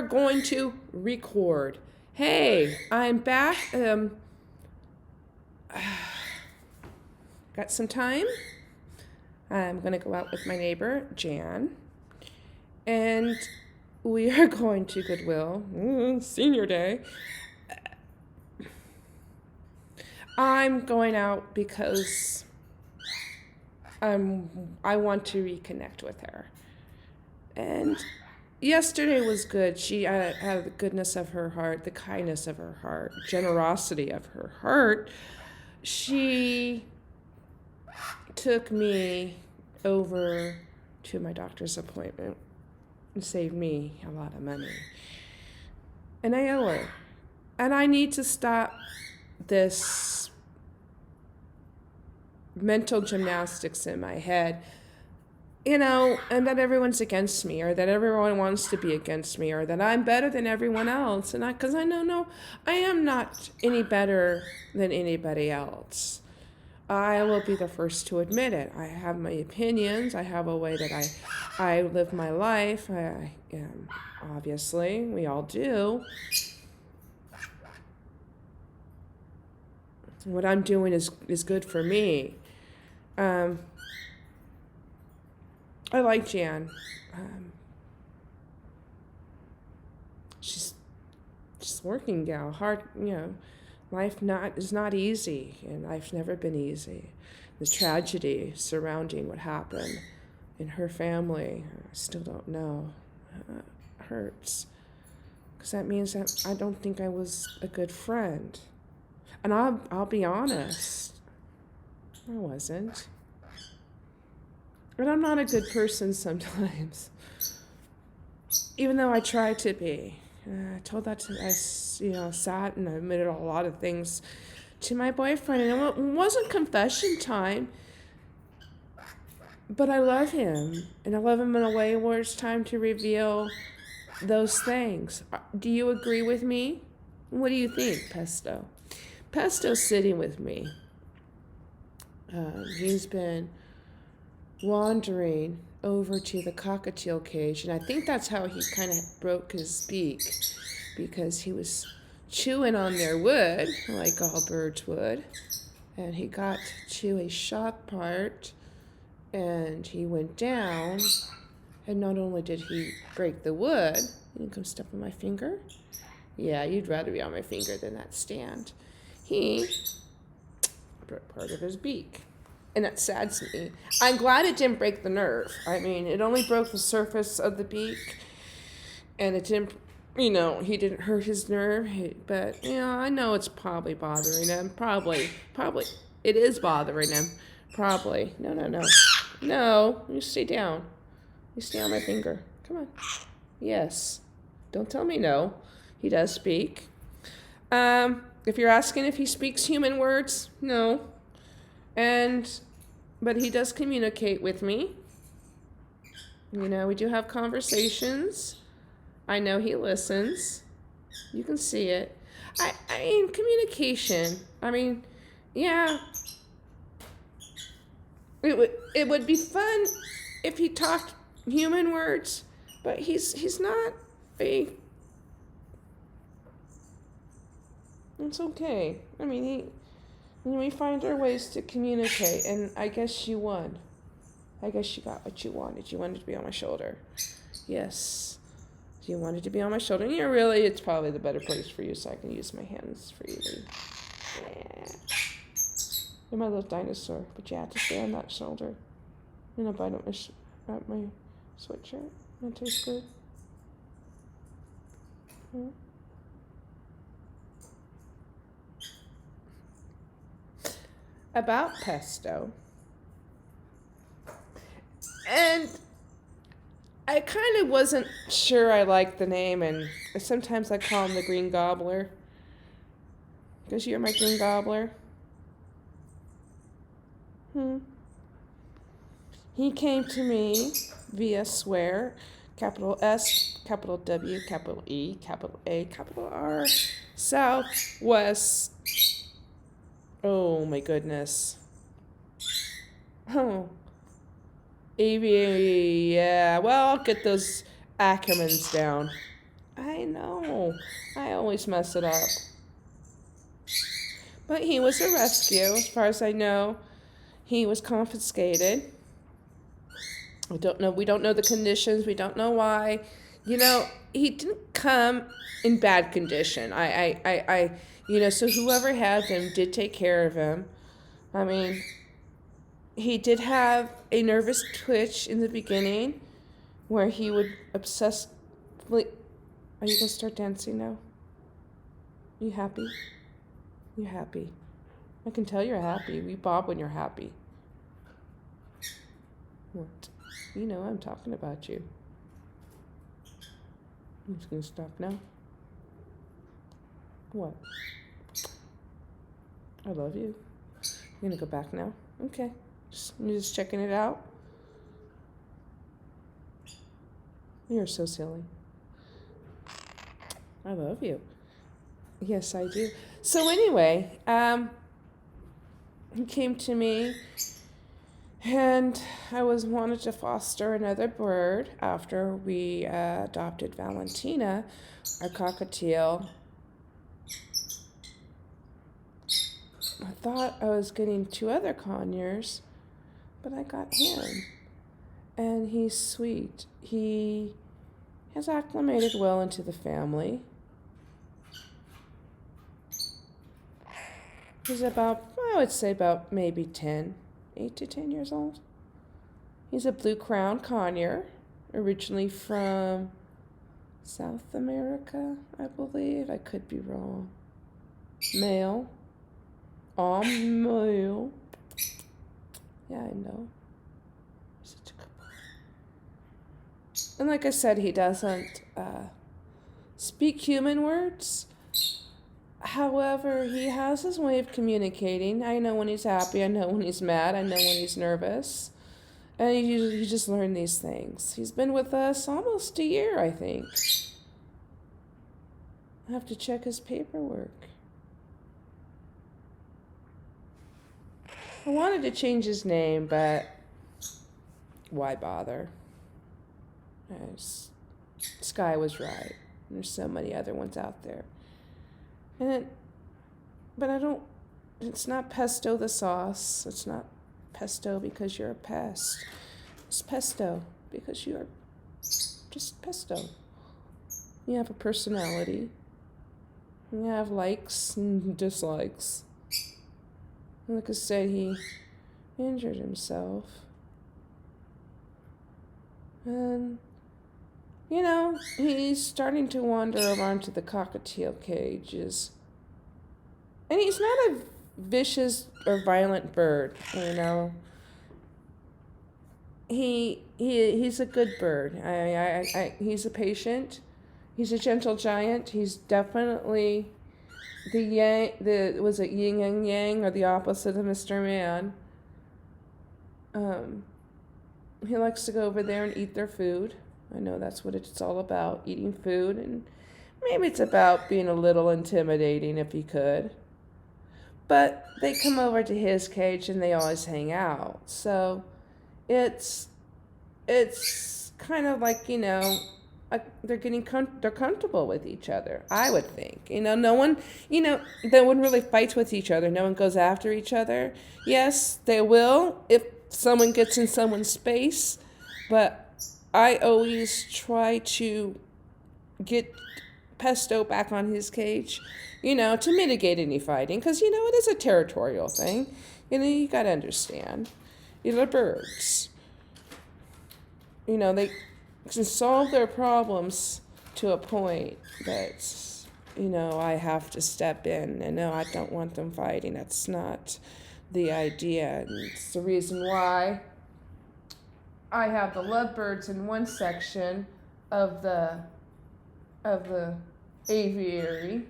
going to record. Hey, I'm back. Got some time. I'm going to go out with my neighbor, Jan, and we are going to Goodwill. Senior day. I'm going out because I want to reconnect with her. And yesterday was good. She had the goodness of her heart, the kindness of her heart, generosity of her heart. She took me over to my doctor's appointment and saved me a lot of money. And I owe her. And I need to stop this mental gymnastics in my head, and that everyone's against me, or that everyone wants to be against me, or that I'm better than everyone else. And because I know, no, I am not any better than anybody else. I will be the first to admit it. I have my opinions. I have a way that I live my life. Obviously, we all do. What I'm doing is good for me. I like Jan. She's working gal. Hard, life is not easy, and life's never been easy. The tragedy surrounding what happened in her family, I still don't know. Hurts, because that means that I don't think I was a good friend. And I'll be honest, I wasn't. And I'm not a good person sometimes, even though I try to be. I told that to, sat and I admitted a lot of things to my boyfriend, and it wasn't confession time, but I love him, and I love him in a way where it's time to reveal those things. Do you agree with me? What do you think, Pesto? Pesto's sitting with me. He's been wandering over to the cockatiel cage, and I think that's how he kind of broke his beak, because he was chewing on their wood like all birds would, and he got to a sharp part, and he went down, and not only did he break the wood, you can come step on my finger. Yeah, you'd rather be on my finger than that stand. He broke part of his beak. And that saddens me. I'm glad it didn't break the nerve. I mean, it only broke the surface of the beak. And it didn't, he didn't hurt his nerve. But, I know it's probably bothering him. Probably. It is bothering him. Probably. No. No, you stay down. You stay on my finger. Come on. Yes. Don't tell me no. He does speak. If you're asking if he speaks human words, no. But he does communicate with me. We do have conversations. I know he listens. You can see it. I mean, communication. Yeah. It would be fun if he talked human words, but he's not a. It's okay. We find our ways to communicate, and I guess you won. I guess you got what you wanted. You wanted to be on my shoulder. Yes. You wanted to be on my shoulder. And it's probably the better place for you, so I can use my hands freely. Yeah. You're my little dinosaur, but you have to stay on that shoulder. I'm going to bite at my sweatshirt. That tastes good. Hmm? About Pesto. And I kind of wasn't sure I liked the name, and sometimes I call him the Green Gobbler. Because you're my Green Gobbler. He came to me via swear, capital S, capital W, capital E, capital A, capital R, SouthWest. Oh my goodness. Oh. Avian, yeah. Well, I'll get those acronyms down. I I know. I always mess it up. But he was a rescue. As far as I know, he was confiscated. We don't know the conditions. We don't know why. He didn't come in bad condition. So whoever had him did take care of him. I mean, he did have a nervous twitch in the beginning where he would obsessively... Are you going to start dancing now? You happy? You're happy. I can tell you're happy. We bob when you're happy. What? I'm talking about you. I'm just going to stop now. What? I love you. You're going to go back now? Okay. You're just checking it out? You're so silly. I love you. Yes, I do. So anyway, he came to me, and I wanted to foster another bird after we adopted Valentina, our cockatiel. I thought I was getting 2 other conures, but I got him. And he's sweet. He has acclimated well into the family. He's I would say about maybe 8 to 10 years old. He's a blue-crowned conure, originally from South America, I believe. I could be wrong. Male. All male. Yeah, I know. Such a good boy. And like I said, he doesn't speak human words. However, he has his way of communicating. I know when he's happy. I know when he's mad. I know when he's nervous. And he just learned these things. He's been with us almost a year, I think. I have to check his paperwork. I wanted to change his name, but why bother? Sky was right. There's so many other ones out there. It's not Pesto the sauce. It's not Pesto because you're a pest. It's Pesto because you're just Pesto. You have a personality. You have likes and dislikes. And like I said, he injured himself. And, he's starting to wander around to the cockatiel cages. And he's not a vicious or violent bird, He's a good bird. He's a patient. He's a gentle giant. He's definitely was it yin and yang, or the opposite of Mr. Man. He likes to go over there and eat their food. I know that's what it's all about, eating food, and maybe it's about being a little intimidating if he could. But they come over to his cage and they always hang out. So it's kind of like, they're comfortable with each other, I would think. No one, no one really fights with each other. No one goes after each other. Yes, they will if someone gets in someone's space, but I always try to get Pesto back on his cage, to mitigate any fighting, because, it is a territorial thing. You got to understand. They're birds. They can solve their problems to a point that, I have to step in. And no, I don't want them fighting. That's not the idea. And it's the reason why I have the lovebirds in one section of the aviary,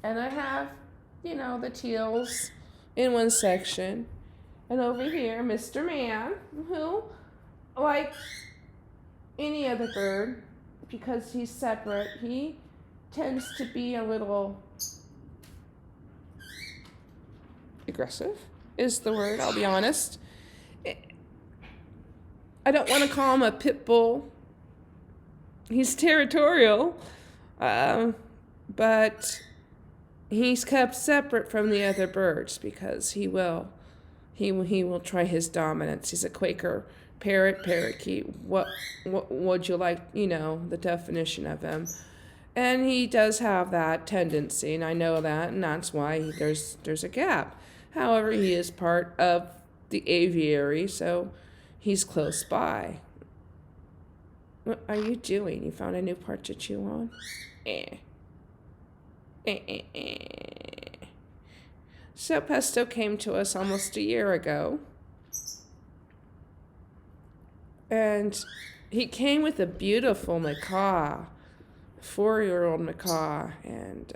and I have, the teals in one section, and over here, Mr. Man, who, like any other bird, because he's separate, he tends to be a little aggressive, is the word, I'll be honest. I don't want to call him a pit bull. He's territorial, But he's kept separate from the other birds because he will try his dominance. He's a Quaker parrot, parakeet. What would you like? You know the definition of him, and he does have that tendency, and I know that, and that's why there's a gap. However, he is part of the aviary, so he's close by. What are you doing? You found a new part to chew on? Eh. So Pesto came to us almost a year ago. And he came with a beautiful macaw, 4-year-old macaw. And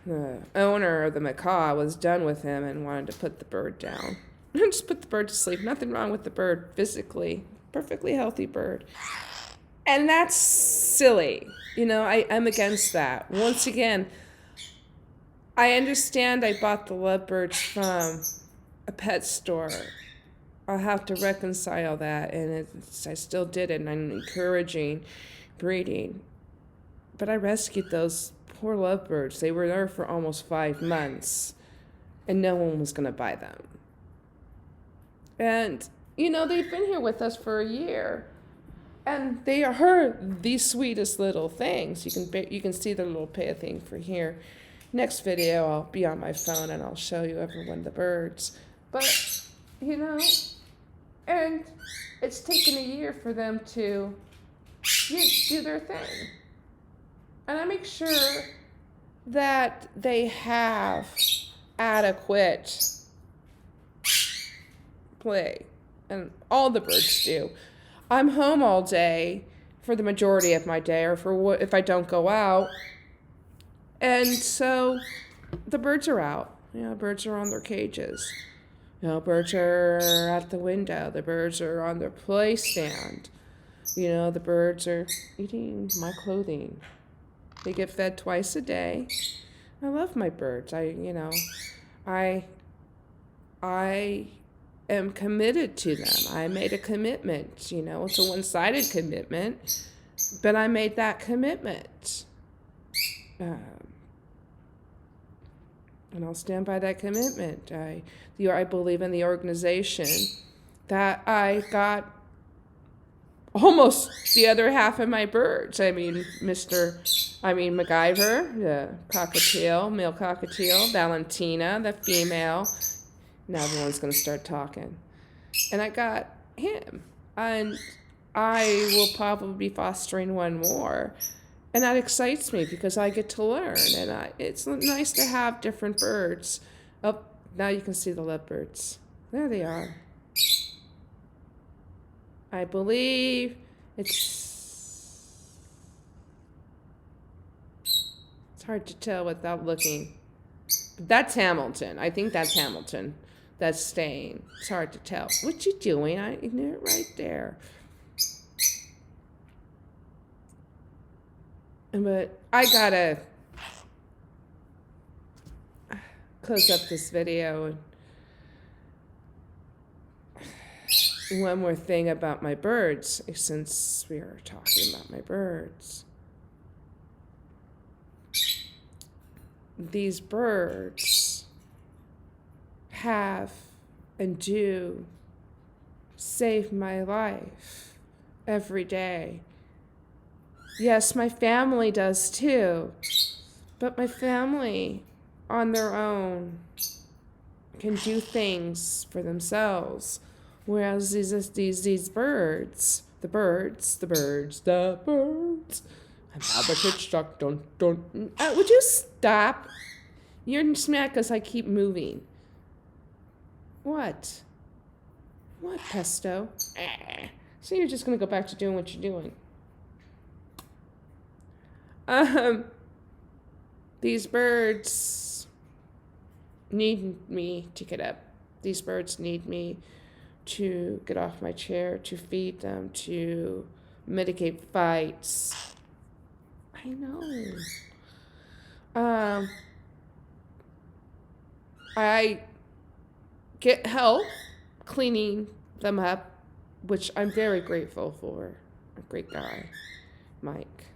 the owner of the macaw was done with him and wanted to put the bird down. Just put the bird to sleep. Nothing wrong with the bird physically. Perfectly healthy bird. And that's silly. You know, I'm against that. Once again, I understand I bought the lovebirds from a pet store. I'll have to reconcile that, and I still did it, and I'm encouraging breeding. But I rescued those poor lovebirds. They were there for almost 5 months, and no one was going to buy them. And, you know, they've been here with us for a year. And they are the sweetest little things. You can see the little pay thing for here. Next video, I'll be on my phone and I'll show you everyone the birds. But, you know, and it's taken a year for them to do their thing. And I make sure that they have adequate play. And all the birds do. I'm home all day for the majority of my day, or if I don't go out. And so the birds are out. You know, birds are on their cages. You know, birds are at the window. The birds are on their play stand. You know, the birds are eating my clothing. They get fed twice a day. I love my birds. I am committed to them. I made a commitment. You know, it's a one-sided commitment, but I made that commitment. And I'll stand by that commitment. I believe in the organization that I got almost the other half of my birds. I mean, MacGyver, the cockatiel, male cockatiel, Valentina, the female. Now everyone's going to start talking. And I got him. And I will probably be fostering one more. And that excites me because I get to learn. And it's nice to have different birds. Oh, now you can see the lovebirds. There they are. I believe it's hard to tell without looking. That's Hamilton. I think that's Hamilton. That's staying. It's hard to tell. What you doing? I knew it right there. But I gotta close up this video. One more thing about my birds, since we are talking about my birds. These birds have and do save my life every day. Yes, my family does too, but my family on their own can do things for themselves, whereas these birds, the birds. I'm habitat stuck. Don't. Would you stop? You're smack because I keep moving. What? What, Pesto? So you're just gonna go back to doing what you're doing. These birds need me to get up. These birds need me to get off my chair, to feed them, to mitigate fights. I know. I get help cleaning them up, which I'm very grateful for. A great guy, Mike.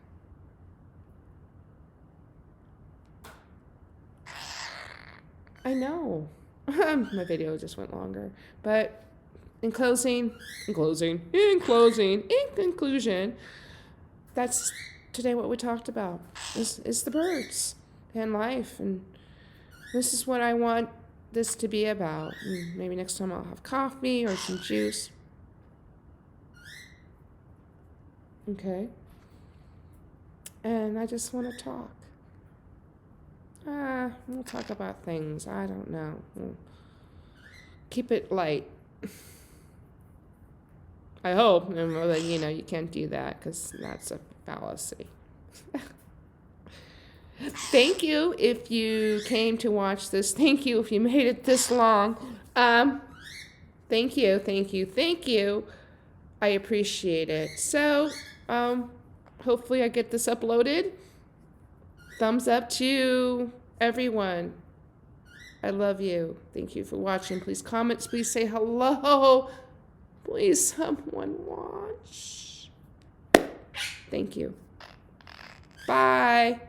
I know. My video just went longer. But in conclusion, that's today what we talked about is the birds and life. And this is what I want this to be about. And maybe next time I'll have coffee or some juice. Okay. And I just want to talk. We'll talk about things. I don't know. We'll keep it light. I hope. And, you can't do that because that's a fallacy. Thank you if you came to watch this. Thank you if you made it this long. Thank you. I appreciate it. So, hopefully I get this uploaded. Thumbs up to everyone. I love you. Thank you for watching. Please comment. Please say hello. Please, someone watch. Thank you. Bye.